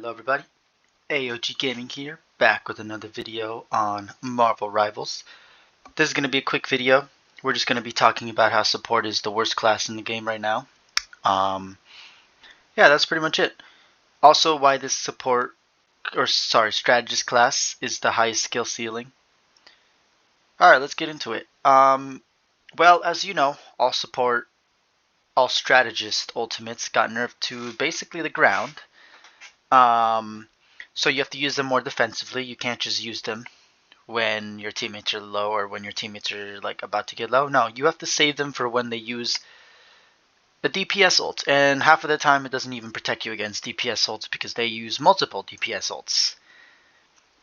Hello everybody, AOG Gaming here, back with another video on Marvel Rivals. This is going to be a quick video. We're just going to be talking about how support is the worst class in the game right now. Yeah, that's pretty much it. Also, why this strategist class is the highest skill ceiling. Alright, let's get into it. Well, as you know, all strategist ultimates got nerfed to basically the ground. So you have to use them more defensively. You can't just use them when your teammates are low or when your teammates are like about to get low. No, you have to save them for when they use the DPS ult. And half of the time it doesn't even protect you against DPS ults because they use multiple DPS ults.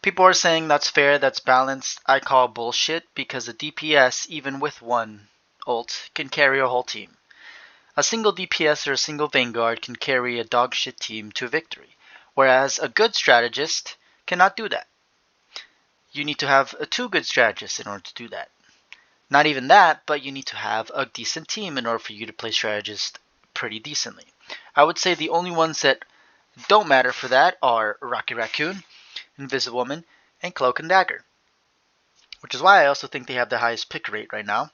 People are saying that's fair, that's balanced. I call bullshit because a DPS, even with one ult, can carry a whole team. A single DPS or a single Vanguard can carry a dogshit team to victory, whereas a good strategist cannot do that. You need to have two good strategists in order to do that. Not even that, but you need to have a decent team in order for you to play strategist pretty decently. I would say the only ones that don't matter for that are Rocky Raccoon, Invisible Woman, and Cloak and Dagger. Which is why I also think they have the highest pick rate right now.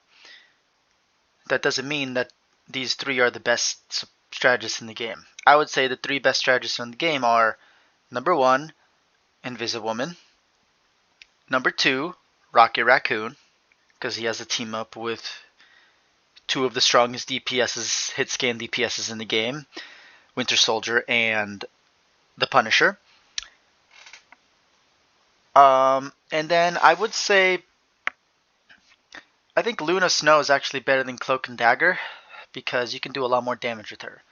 That doesn't mean that these three are the best strategists in the game. I would say the three best strategists in the game are number 1, Invisible Woman, number 2, Rocky Raccoon, because he has a team up with two of the strongest DPSs, hit scan DPSs in the game, Winter Soldier and the Punisher. And then I would say I think Luna Snow is actually better than Cloak and Dagger because you can do a lot more damage with her.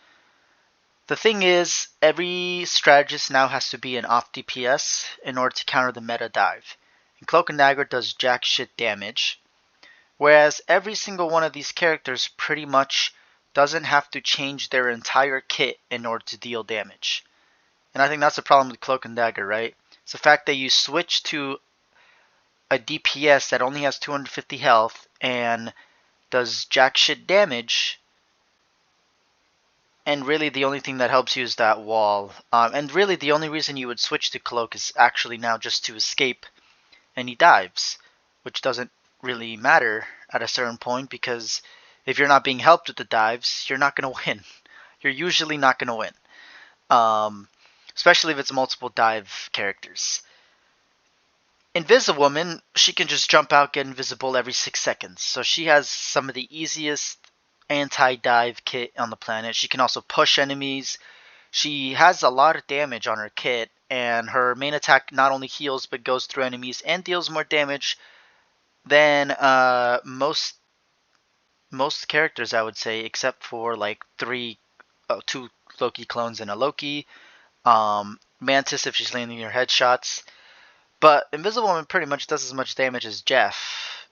The thing is, every strategist now has to be an off DPS in order to counter the meta dive. And Cloak and Dagger does jack shit damage, whereas every single one of these characters pretty much doesn't have to change their entire kit in order to deal damage. And I think that's the problem with Cloak and Dagger, right? It's the fact that you switch to a DPS that only has 250 health and does jack shit damage, and really the only thing that helps you is that wall. And really the only reason you would switch to Cloak is actually now just to escape any dives, which doesn't really matter at a certain point because if you're not being helped with the dives, you're not going to win. You're usually not going to win, especially if it's multiple dive characters. Invisible Woman, she can just jump out, get invisible every 6 seconds. So she has some of the easiest anti-dive kit on the planet. She can also push enemies. She has a lot of damage on her kit, and her main attack not only heals but goes through enemies and deals more damage than most characters, I would say, except for like two Loki clones and a Loki. Mantis if she's landing her headshots. But Invisible Woman pretty much does as much damage as Jeff.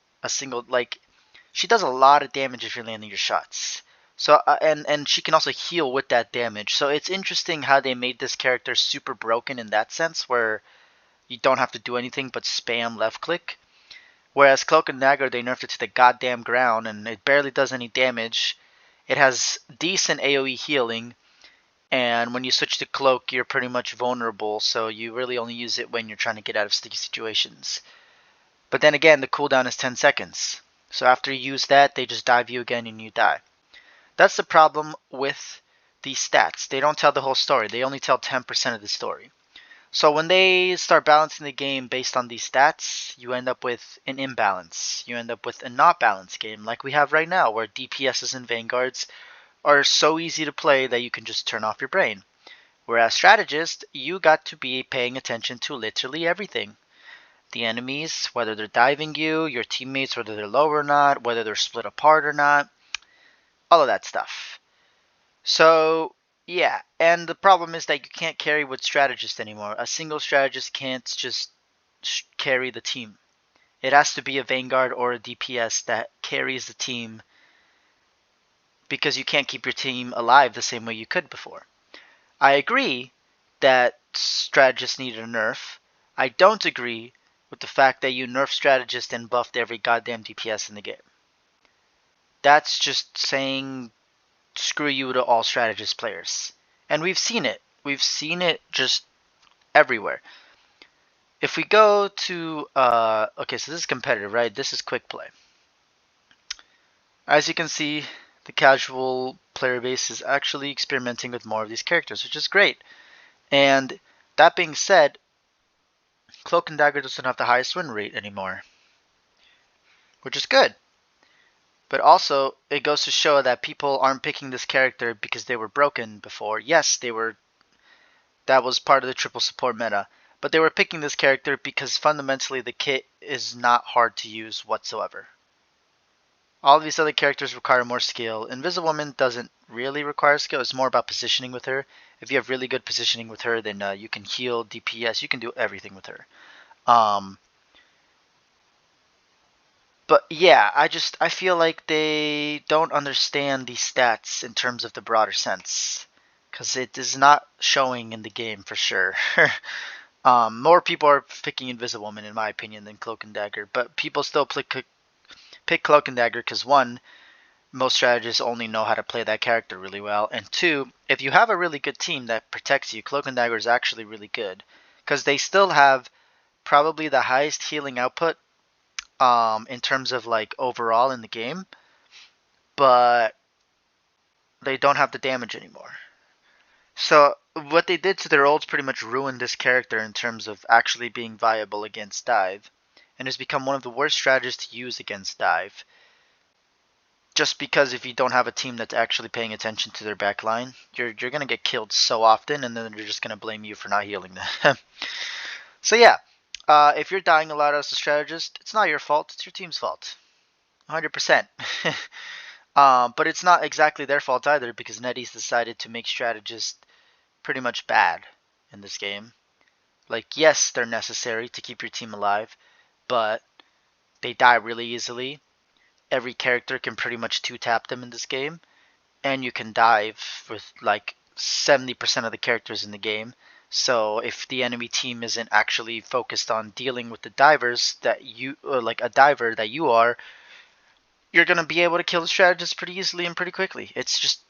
She does a lot of damage if you're landing your shots. So and she can also heal with that damage. So it's interesting how they made this character super broken in that sense, where you don't have to do anything but spam left click. Whereas Cloak and Dagger, they nerfed it to the goddamn ground, and it barely does any damage. It has decent AoE healing. And when you switch to Cloak, you're pretty much vulnerable, so you really only use it when you're trying to get out of sticky situations. But then again, the cooldown is 10 seconds. So after you use that, they just dive you again and you die. That's the problem with these stats. They don't tell the whole story. They only tell 10% of the story. So when they start balancing the game based on these stats, you end up with an imbalance. You end up with a not balanced game like we have right now, where DPSs and Vanguards are so easy to play that you can just turn off your brain. Whereas strategist, you got to be paying attention to literally everything. The enemies, whether they're diving you, your teammates, whether they're low or not, whether they're split apart or not, all of that stuff. So, yeah, and the problem is that you can't carry with strategist anymore. A single strategist can't just carry the team. It has to be a Vanguard or a DPS that carries the team, because you can't keep your team alive the same way you could before. I agree that strategists needed a nerf. I don't agree with the fact that you nerfed strategist and buffed every goddamn DPS in the game. That's just saying screw you to all strategist players. And we've seen it. We've seen it just everywhere. If we go to, okay, so this is competitive, right? This is quick play. As you can see, the casual player base is actually experimenting with more of these characters, which is great. And that being said, Cloak and Dagger doesn't have the highest win rate anymore, which is good. But also, it goes to show that people aren't picking this character because they were broken before. Yes, they were. That was part of the triple support meta. But they were picking this character because fundamentally the kit is not hard to use whatsoever. All of these other characters require more skill. Invisible Woman doesn't really require skill. It's more about positioning with her. If you have really good positioning with her, then you can heal, DPS. You can do everything with her. Um, but yeah, I feel like they don't understand these stats in terms of the broader sense, because it is not showing in the game for sure. More people are picking Invisible Woman in my opinion than Cloak and Dagger, but people still pick Cloak and Dagger because one, most strategists only know how to play that character really well, and two, if you have a really good team that protects you, Cloak and Dagger is actually really good because they still have probably the highest healing output in terms of like overall in the game, but they don't have the damage anymore. So what they did to their ults pretty much ruined this character in terms of actually being viable against dive, and has become one of the worst strategies to use against dive. Just because if you don't have a team that's actually paying attention to their back line, you're gonna get killed so often, and then they're just gonna blame you for not healing them. So yeah, if you're dying a lot as a strategist, it's not your fault; it's your team's fault, 100%. But it's not exactly their fault either because NetEase decided to make strategists pretty much bad in this game. Like, yes, they're necessary to keep your team alive, but they die really easily. Every character can pretty much two-tap them in this game, and you can dive with like 70% of the characters in the game. So if the enemy team isn't actually focused on dealing with the divers that you, or like a diver that you are, you're gonna be able to kill the strategist pretty easily and pretty quickly. It's just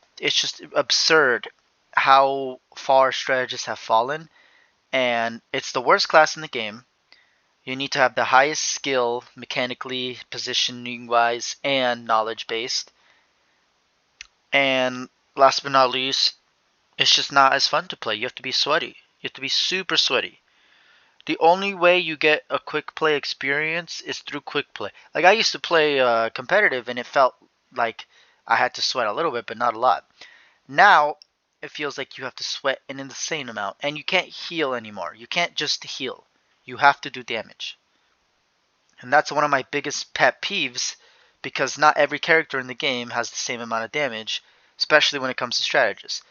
absurd how far strategists have fallen, and it's the worst class in the game. You need to have the highest skill mechanically, positioning wise, and knowledge based. And last but not least, it's just not as fun to play. You have to be sweaty. You have to be super sweaty. The only way you get a quick play experience is through quick play. Like I used to play competitive, and it felt like I had to sweat a little bit, but not a lot. Now it feels like you have to sweat an insane amount, and you can't heal anymore. You can't just heal. You have to do damage. And that's one of my biggest pet peeves because not every character in the game has the same amount of damage, especially when it comes to strategists.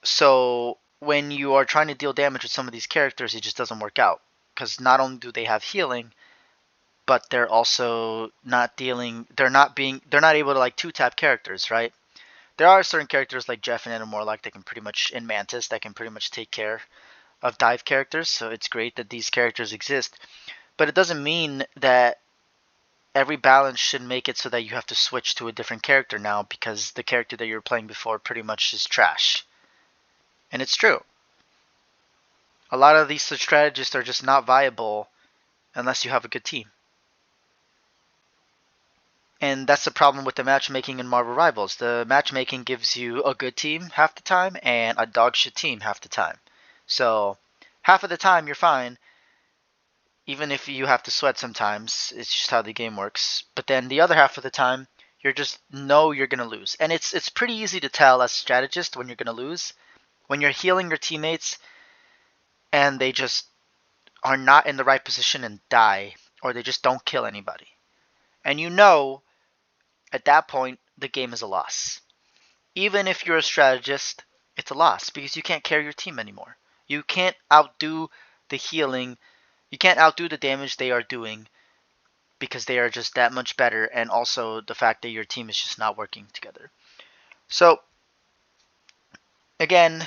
So when you are trying to deal damage with some of these characters, it just doesn't work out because not only do they have healing, but they're also not dealing. They're not able to like two tap characters, right? There are certain characters like Jeff and Morlock that can pretty much, and Mantis that can pretty much take care of dive characters. So it's great that these characters exist, but it doesn't mean that every balance should make it so that you have to switch to a different character now because the character that you were playing before pretty much is trash. And it's true. A lot of these strategists are just not viable unless you have a good team. And that's the problem with the matchmaking in Marvel Rivals. The matchmaking gives you a good team half the time and a dog shit team half the time. So half of the time you're fine, even if you have to sweat sometimes. It's just how the game works. But then the other half of the time, you're just know you're gonna lose. And it's pretty easy to tell as a strategist when you're gonna lose. When you're healing your teammates and they just are not in the right position and die, or they just don't kill anybody. And you know at that point the game is a loss. Even if you're a strategist, it's a loss because you can't carry your team anymore. You can't outdo the healing, you can't outdo the damage they are doing because they are just that much better, and also the fact that your team is just not working together. So again,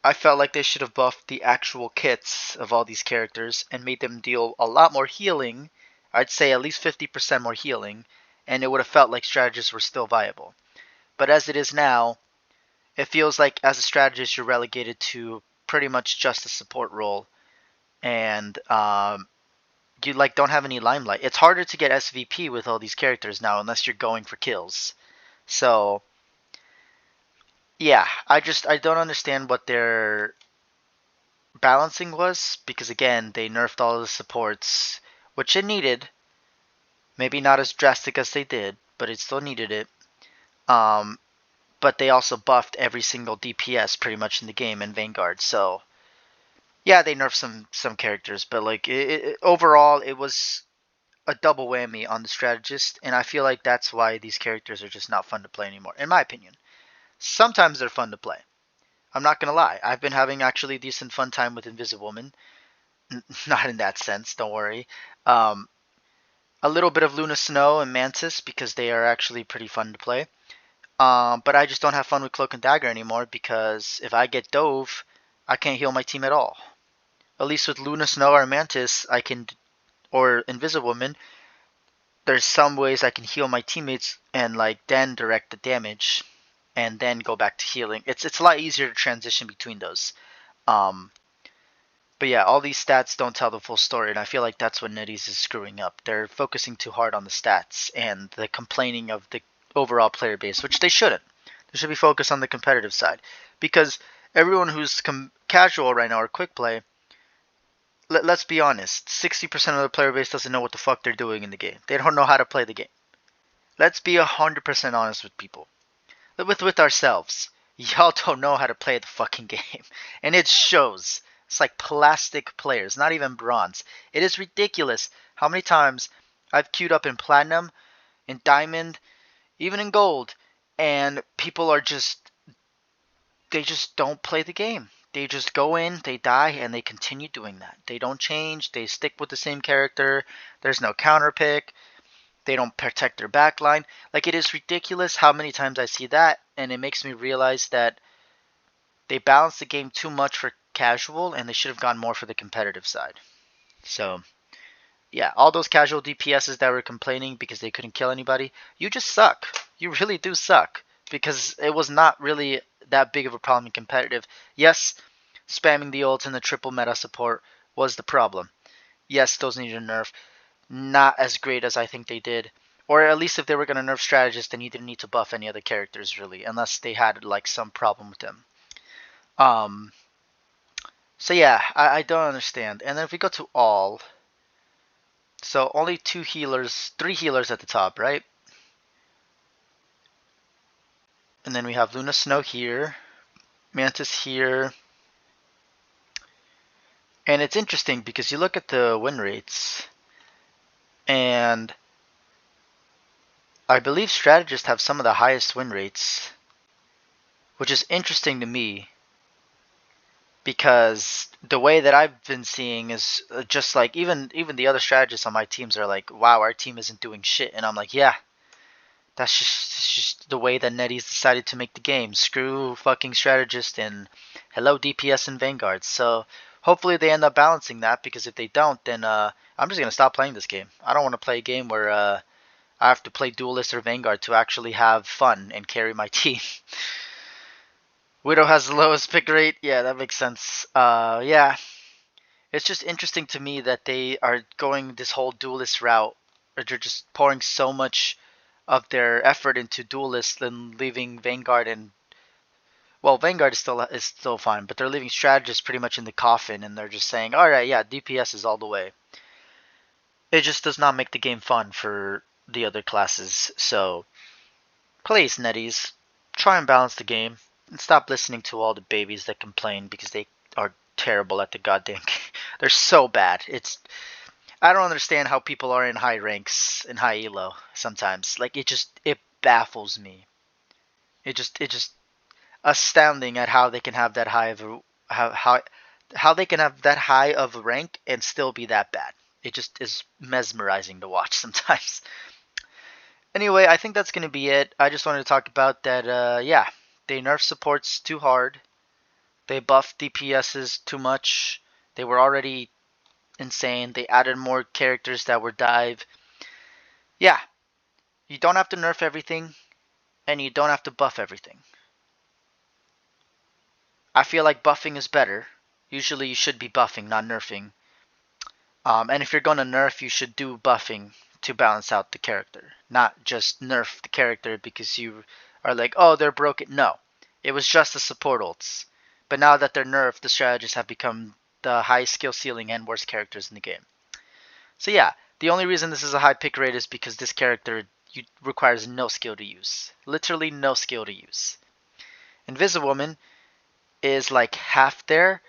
I felt like they should have buffed the actual kits of all these characters and made them deal a lot more healing. I'd say at least 50% more healing, and it would have felt like strategists were still viable. But as it is now, it feels like as a strategist you're relegated to pretty much just a support role, and you like don't have any limelight. It's harder to get SVP with all these characters now unless you're going for kills. So yeah, I don't understand what their balancing was, because again they nerfed all the supports, which it needed. Maybe not as drastic as they did, but it still needed it. Um, but they also buffed every single DPS pretty much in the game in Vanguard. So yeah, they nerfed some characters, but like overall, it was a double whammy on the strategist, and I feel like that's why these characters are just not fun to play anymore, in my opinion. Sometimes they're fun to play. I'm not gonna lie. I've been having actually decent fun time with Invisible Not in that sense, don't worry. Um, a little bit of Luna Snow and Mantis because they are actually pretty fun to play. But I just don't have fun with Cloak and Dagger anymore because if I get Dove, I can't heal my team at all. At least with Luna Snow or Mantis, I can, or Invisible Woman, there's some ways I can heal my teammates and like then direct the damage and then go back to healing. It's a lot easier to transition between those. Um, but yeah, all these stats don't tell the full story, and I feel like that's what NetEase is screwing up. They're focusing too hard on the stats and the complaining of the overall player base, which they shouldn't. They should be focused on the competitive side, because everyone who's casual right now or quick play, let's be honest, 60% of the player base doesn't know what the fuck they're doing in the game. They don't know how to play the game. Let's be 100% honest with people. With ourselves. Y'all don't know how to play the fucking game. And it shows. It's like plastic players, not even bronze. It is ridiculous how many times I've queued up in platinum, in diamond, even in gold, and people are they just don't play the game. They just go in, they die, and they continue doing that. They don't change, they stick with the same character, there's no counter pick, they don't protect their backline. Like, it is ridiculous how many times I see that, and it makes me realize that they balance the game too much for casual, and they should have gone more for the competitive side. So, yeah, all those casual DPSs that were complaining because they couldn't kill anybody, you just suck. You really do suck. Because it was not really that big of a problem in competitive. Yes, spamming the ults and the triple meta support was the problem. Yes, those needed a nerf. Not as great as I think they did. Or at least if they were going to nerf strategists, then you didn't need to buff any other characters really, unless they had like some problem with them. Um, so yeah, I don't understand. And then if we go to all, so only three healers at the top, right? And then we have Luna Snow here, Mantis here. And it's interesting because you look at the win rates, and I believe strategists have some of the highest win rates, which is interesting to me because the way that I've been seeing is just like even the other strategists on my teams are like, wow, our team isn't doing shit, and I'm like, yeah, it's just the way that NetEase decided to make the game. Screw fucking strategist and hello DPS and Vanguard. So hopefully they end up balancing that, because if they don't, then I'm just gonna stop playing this game. I don't want to play a game where I have to play Duelist or Vanguard to actually have fun and carry my team. Widow has the lowest pick rate. Yeah, that makes sense. Yeah, it's just interesting to me that they are going this whole Duelist route. Or they're just pouring so much of their effort into Duelist and leaving Vanguard and, well, Vanguard is still fine, but they're leaving Strategist pretty much in the coffin, and they're just saying, all right, yeah, DPS is all the way. It just does not make the game fun for the other classes. So please, NetEase, try and balance the game and stop listening to all the babies that complain, because they are terrible at the goddamn game. They're so bad. I don't understand how people are in high ranks in high elo sometimes. Like, it baffles me. It just astounding at how they can have that high of a, how they can have that high of a rank and still be that bad. It just is mesmerizing to watch sometimes. Anyway, I think that's gonna be it. I just wanted to talk about that. Yeah, they nerf supports too hard. They buffed DPSs too much. They were already insane. They added more characters that were dive. Yeah, you don't have to nerf everything, and you don't have to buff everything. I feel like buffing is better, Usually you should be buffing, not nerfing. And if you're going to nerf, you should do buffing to balance out the character, not just nerf the character because you are like, oh, they're broken. No, it was just the support ults. But now that they're nerfed, the strategists have become the high skill ceiling and worst characters in the game. So yeah, the only reason this is a high pick rate is because this character requires no skill to use. Literally no skill to use. Invisiwoman is like half there.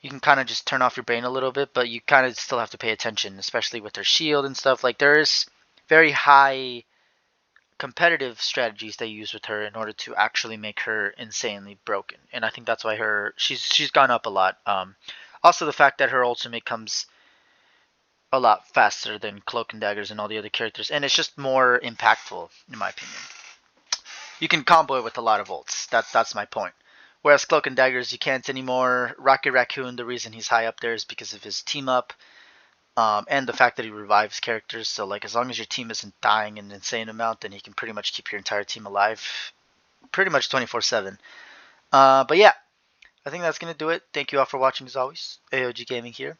You can kind of just turn off your brain a little bit, but you kind of still have to pay attention, especially with her shield and stuff. Like there's very high competitive strategies they use with her in order to actually make her insanely broken, and I think that's why she's gone up a lot. Also, the fact that her ultimate comes a lot faster than Cloak and Daggers and all the other characters, and it's just more impactful in my opinion. You can combo it with a lot of ults. That's my point. Whereas Cloak and Daggers, you can't anymore. Rocket Raccoon, the reason he's high up there is because of his team up, and the fact that he revives characters. So like, as long as your team isn't dying an insane amount, then he can pretty much keep your entire team alive, pretty much 24/7. But yeah, I think that's gonna do it. Thank you all for watching as always. AOG Gaming here.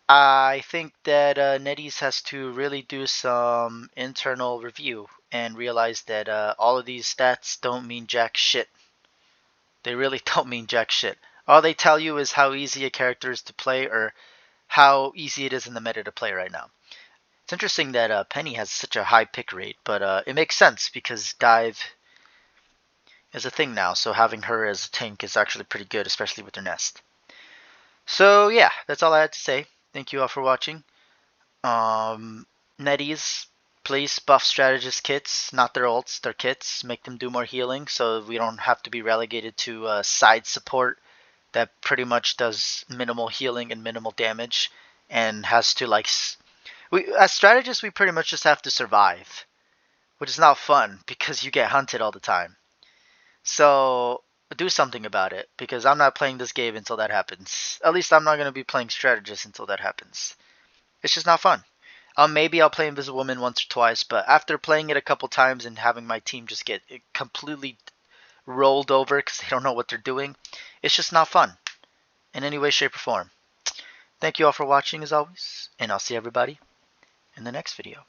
I think that NetEase has to really do some internal review and realize that all of these stats don't mean jack shit. They really don't mean jack shit. All they tell you is how easy a character is to play or how easy it is in the meta to play right now. It's interesting that Penny has such a high pick rate, but it makes sense because dive is a thing now, so having her as a tank is actually pretty good, especially with her nest. So yeah, that's all I had to say. Thank you all for watching. NetEase, please buff strategist kits, not their ults, their kits. Make them do more healing so we don't have to be relegated to side support that pretty much does minimal healing and minimal damage and has to like we as strategists we pretty much just have to survive, which is not fun because you get hunted all the time. So do something about it because I'm not playing this game until that happens. At least I'm not going to be playing strategist until that happens. It's just not fun. Maybe I'll play Invisiwoman once or twice, but after playing it a couple times and having my team just get completely rolled over because they don't know what they're doing, it's just not fun in any way, shape, or form. Thank you all for watching as always, and I'll see everybody in the next video.